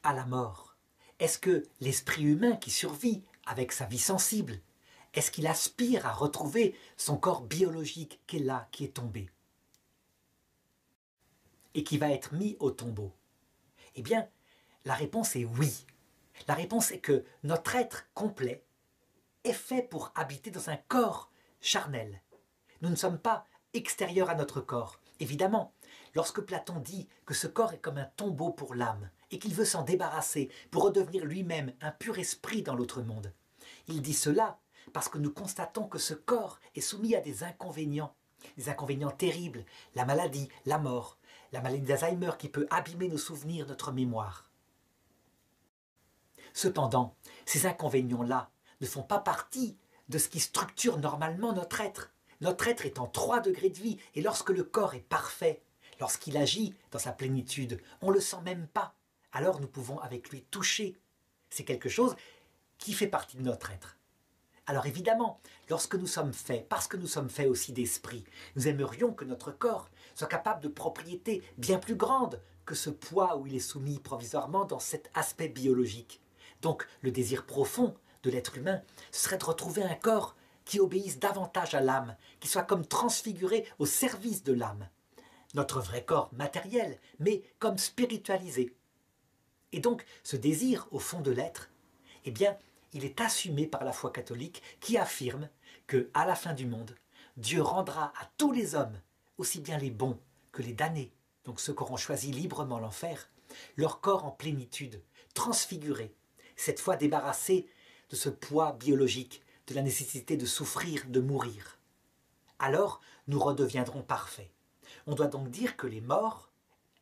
à la mort? Est-ce que l'esprit humain qui survit avec sa vie sensible, est-ce qu'il aspire à retrouver son corps biologique qui est là, qui est tombé et qui va être mis au tombeau? Eh bien, la réponse est oui. La réponse est que notre être complet est fait pour habiter dans un corps charnel. Nous ne sommes pas extérieurs à notre corps. Évidemment, lorsque Platon dit que ce corps est comme un tombeau pour l'âme et qu'il veut s'en débarrasser pour redevenir lui-même un pur esprit dans l'autre monde, il dit cela parce que nous constatons que ce corps est soumis à des inconvénients terribles, la maladie, la mort, la maladie d'Alzheimer qui peut abîmer nos souvenirs, notre mémoire. Cependant, ces inconvénients-là ne font pas partie de ce qui structure normalement notre être. Notre être est en 3 degrés de vie, et lorsque le corps est parfait, lorsqu'il agit dans sa plénitude, on ne le sent même pas. Alors nous pouvons avec lui toucher. C'est quelque chose qui fait partie de notre être. Alors évidemment, lorsque nous sommes faits, parce que nous sommes faits aussi d'esprit, nous aimerions que notre corps soit capable de propriétés bien plus grandes que ce poids où il est soumis provisoirement dans cet aspect biologique. Donc le désir profond de l'être humain serait de retrouver un corps qui obéisse davantage à l'âme, qui soit comme transfiguré au service de l'âme. Notre vrai corps matériel, mais comme spiritualisé. Et donc ce désir au fond de l'être, eh bien, il est assumé par la foi catholique qui affirme que, à la fin du monde, Dieu rendra à tous les hommes, aussi bien les bons que les damnés, donc ceux qui auront choisi librement l'enfer, leur corps en plénitude, transfiguré, cette fois débarrassé de ce poids biologique, de la nécessité de souffrir, de mourir. Alors, nous redeviendrons parfaits. On doit donc dire que les morts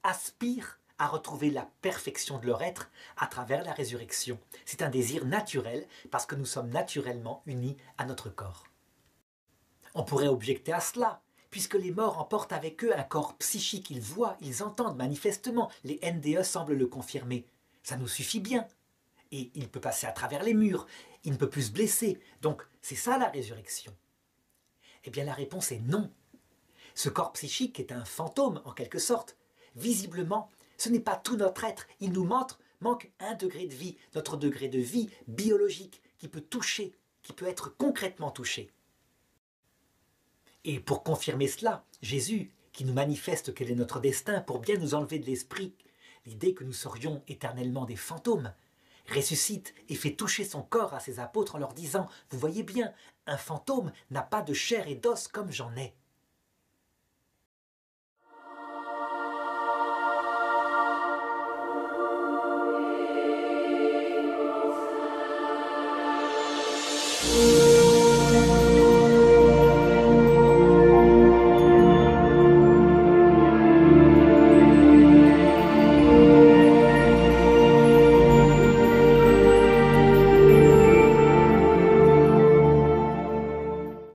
aspirent à retrouver la perfection de leur être à travers la résurrection. C'est un désir naturel parce que nous sommes naturellement unis à notre corps. On pourrait objecter à cela, puisque les morts emportent avec eux un corps psychique, ils voient, ils entendent manifestement, les NDE semblent le confirmer. Ça nous suffit bien. Et il peut passer à travers les murs, il ne peut plus se blesser. Donc c'est ça la résurrection. Eh bien la réponse est non. Ce corps psychique est un fantôme en quelque sorte. Visiblement, ce n'est pas tout notre être, il nous manque un degré de vie, notre degré de vie biologique qui peut toucher, qui peut être concrètement touché. Et pour confirmer cela, Jésus, qui nous manifeste quel est notre destin pour bien nous enlever de l'esprit l'idée que nous serions éternellement des fantômes, ressuscite et fait toucher son corps à ses apôtres en leur disant « Vous voyez bien, un fantôme n'a pas de chair et d'os comme j'en ai.